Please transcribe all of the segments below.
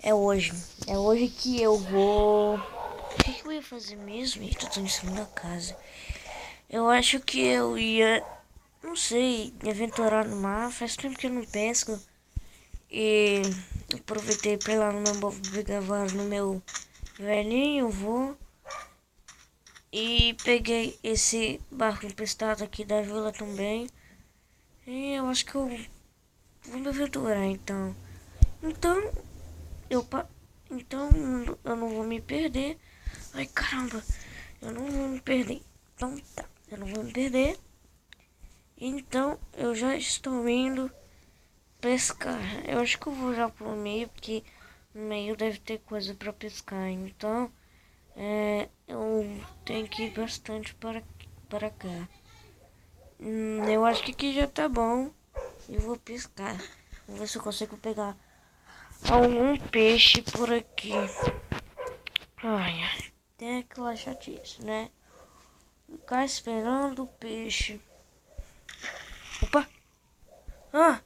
É hoje. É hoje que eu vou... O que eu ia fazer mesmo? Eita, eu tô em cima da casa. Eu acho que eu ia... Não sei, me aventurar no mar. Faz tempo que eu não pesco. E aproveitei pra ir lá no meu bobo pegar vara no meu velhinho, vou. E peguei esse barco emprestado aqui da vila também. E eu acho que eu vou me aventurar então. Então, eu então eu não vou me perder. Ai caramba, eu não vou me perder. Então tá, eu não vou me perder. Então eu já estou indo pescar. Eu acho que eu vou já pro meio, porque no meio deve ter coisa para pescar. Então eu tenho que ir bastante para cá. Eu acho que aqui já tá bom. Eu vou pescar. Vou ver se eu consigo pegar algum peixe por aqui. Olha, tem aquela chatice, né? Ficar esperando o peixe. Opa! Ah!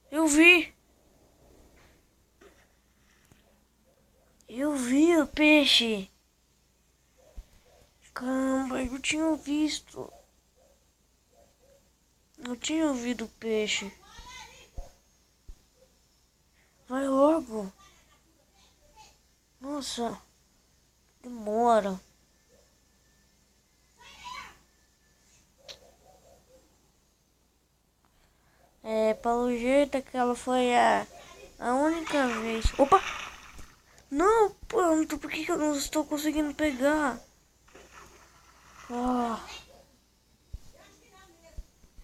Eu vi! Eu vi o peixe! Caramba, eu tinha visto. Eu tinha ouvido o peixe. Vai logo! Nossa! Demora. Pelo jeito aquela foi a única vez. Opa! Não, pronto, por que eu não estou conseguindo pegar? Ah,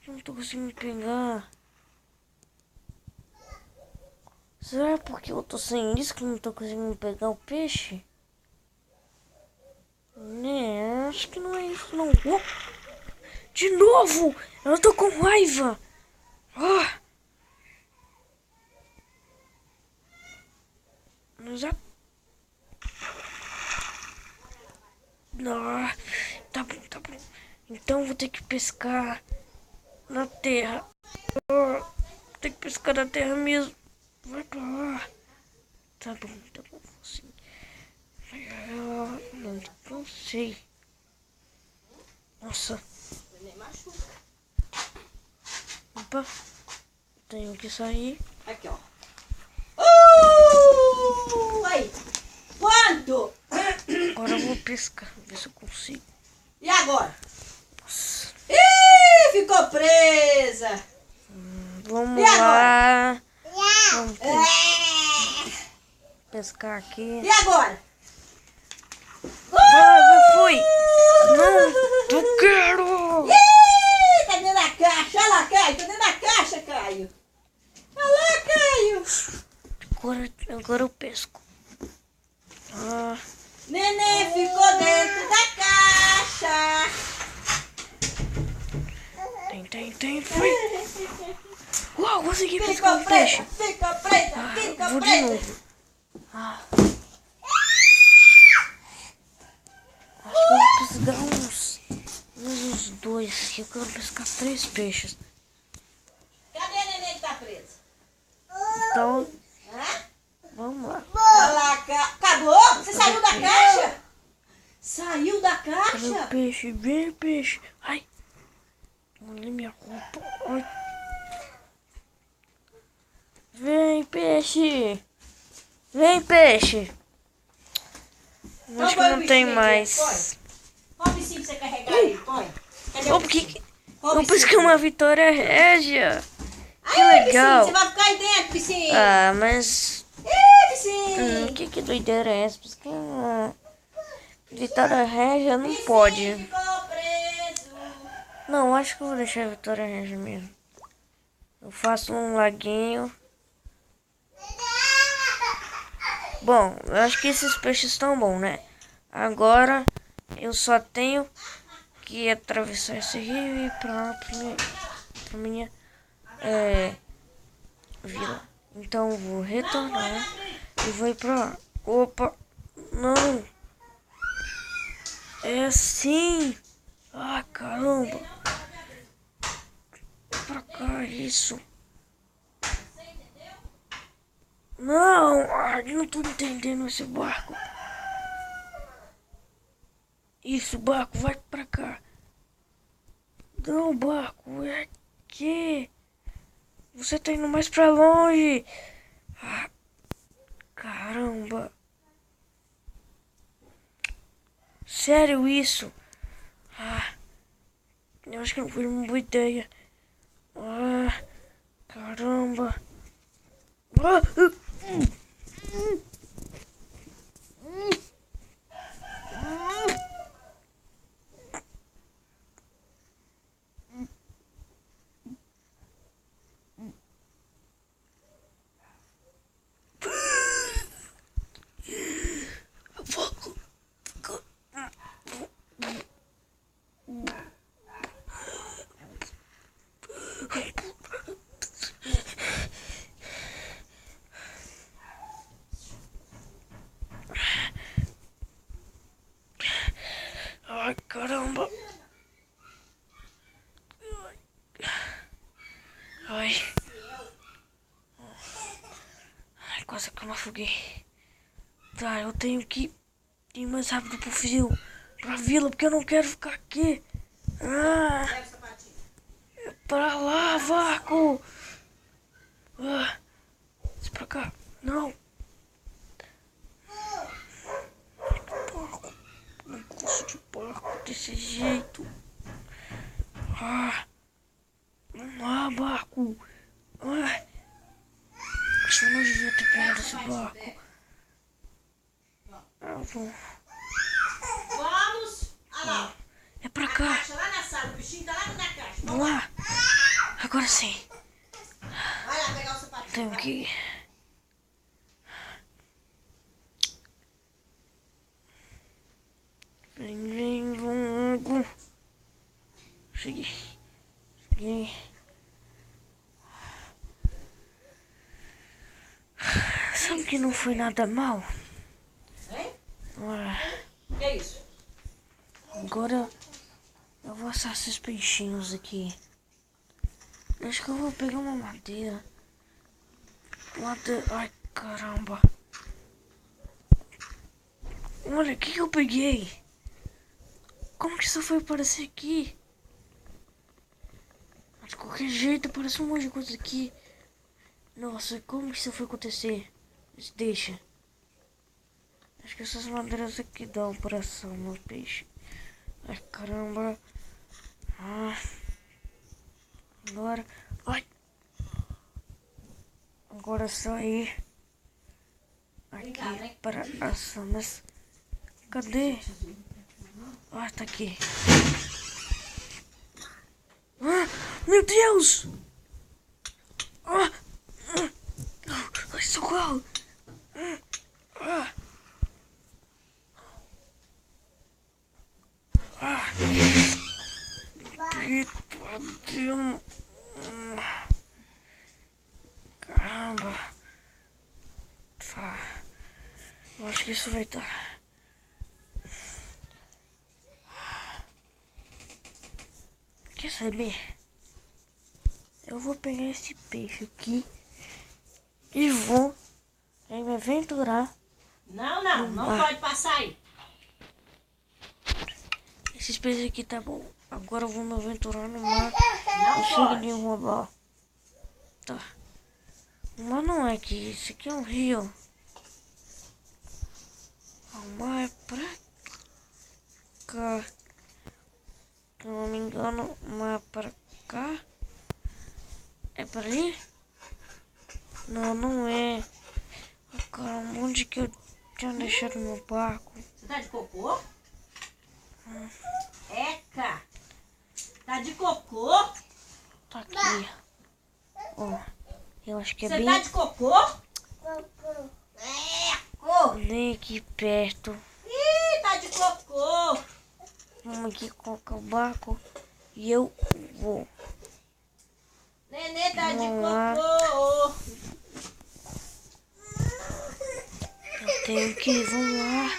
eu não estou conseguindo pegar. Será porque eu tô sem isso que eu não tô conseguindo pegar o peixe? Né, acho que não é isso não. Oh, de novo! Eu tô com raiva! Ah, já... Ah, tá bom, tá bom. Então vou ter que pescar na terra. Ah, vou ter que pescar na terra mesmo. Vai pra lá. Tá bom, sim. Não sei. Nossa. Opa. Tenho que sair. Aqui, ó. Aí. Quanto? Agora eu vou pescar. Ver se eu consigo. E agora? Nossa. Ih, ficou presa. Vamos E lá. Vamos pescar aqui. E agora? Fui. Não, eu quero. Ih, tá dentro da caixa. Olha lá, Caio. Tá dentro da caixa, Caio. Olha lá, Caio. Agora eu pesco. Ah, Neném ficou dentro da caixa. tem. Fui. Uau, consegui pescar um peixe. Ficou presa, ficou Vou de presa. novo. Acho que eu vou pescar uns dois. Eu quero pescar 3 peixes. Cadê a neném que tá presa? Então, Hã? vamos lá. Olha lá, acabou? Você saiu da caixa? Saiu da Cadê caixa? o peixe? Vem, peixe. Ai. Olha minha roupa. Ai. Vem, peixe. Vem, peixe. Acho que põe o não bichinho tem aqui, mais. Põe o bichinho pra você carregar aí, põe. Cadê Oh, o por bichinho? que Põe o eu pesquei bichinho. uma Vitória Régia? Que Aí, legal. bichinho, você vai ficar aí dentro, bichinho. Ah, mas... Ih, bichinho. que doideira é essa? Pesquei uma Vitória Régia não pode. Ficou preso. Não, acho que eu vou deixar a Vitória Régia mesmo. Eu faço um laguinho. Bom, eu acho que esses peixes estão bons, né? Agora eu só tenho que atravessar esse rio e ir pra minha vila. Então eu vou retornar e vou ir pra lá. Opa, não. É assim. Ah, caramba. Pra cá, isso. Não, ai, não tô entendendo esse barco. Isso, barco, vai pra cá. Não, barco, é aqui. Você tá indo mais pra longe. Ah, caramba. Sério isso? Ah, eu acho que não foi uma boa ideia. Ah, caramba. Ah, ai, caramba. Ai. Ai, quase que eu me afoguei. Tá, eu tenho que ir mais rápido pro fio. Pra vila, porque eu não quero ficar aqui. Ah, é pra lá, Vaco. Ah, isso pra cá. Não. Porco. Não gosto de porco desse jeito. Ah, vamos lá, barco. Ah, acho que eu não devia ter pegado esse barco. Ah, vou. Vamos. Olha lá. É pra A cá. caixa lá na sala. O bichinho tá lá na caixa. Vamos lá. Agora sim. Vai lá pegar o sapatinho. Tenho que ir. Vem, logo. Cheguei. Sabe que não foi nada mal? Hein? Ah, Que é isso? agora eu vou assar esses peixinhos aqui. Acho que eu vou pegar uma madeira. Ai, caramba. Olha, o que eu peguei? Como que isso foi aparecer aqui? De qualquer jeito, aparece um monte de coisa aqui. Nossa, como que isso foi acontecer? Deixa. Acho que essas madeiras aqui dão para assar meu peixe. Ai, caramba. Ah. Agora. Ai. Agora só ir aqui para assar. Mas cadê? Ah, tá aqui. Ah, meu Deus! Ah, ai, socorro! Ah, ah, que pariu! Caramba! Tá. Eu acho que isso vai dar. Quer saber? Eu vou pegar esse peixe aqui e vou me aventurar. Não pode passar aí. Esses peixes aqui tá bom. Agora eu vou me aventurar no mar. Não Eu chego de pode. roubar. Tá. Mas não é que isso aqui é um rio. O mar é pra cá. Se eu não me engano, o mar é pra cá. É pra ali? Não, não é. Caramba, onde que eu tinha deixado meu barco? Você tá de cocô? Eca! Tá de cocô? Tá aqui. Ó, eu acho que é Você bem, tá de cocô? Eco! bem aqui perto. Ih, tá de cocô! Vamos aqui colocar o barco e eu vou. Nenê tá de Vamos lá. cocô! Eu tenho que ir, vamos lá.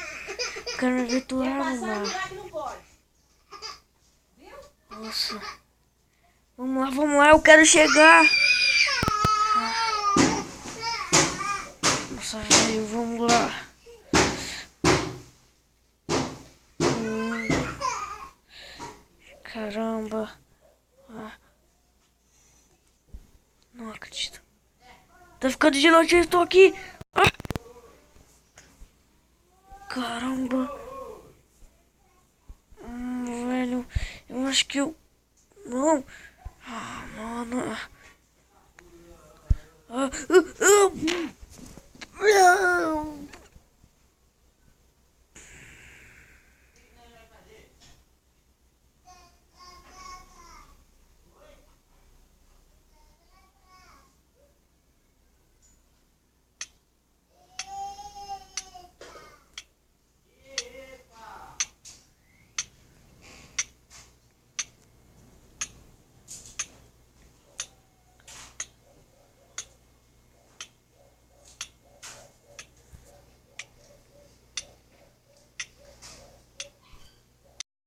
Quero me Quer aventurar no passar mar. lugar que não pode. Nossa. Vamos lá, eu quero chegar. Nossa, velho, vamos lá. Caramba. Não acredito. Tá ficando de noite, eu tô aqui. Caramba. Velho, eu acho que eu... Não. Mano.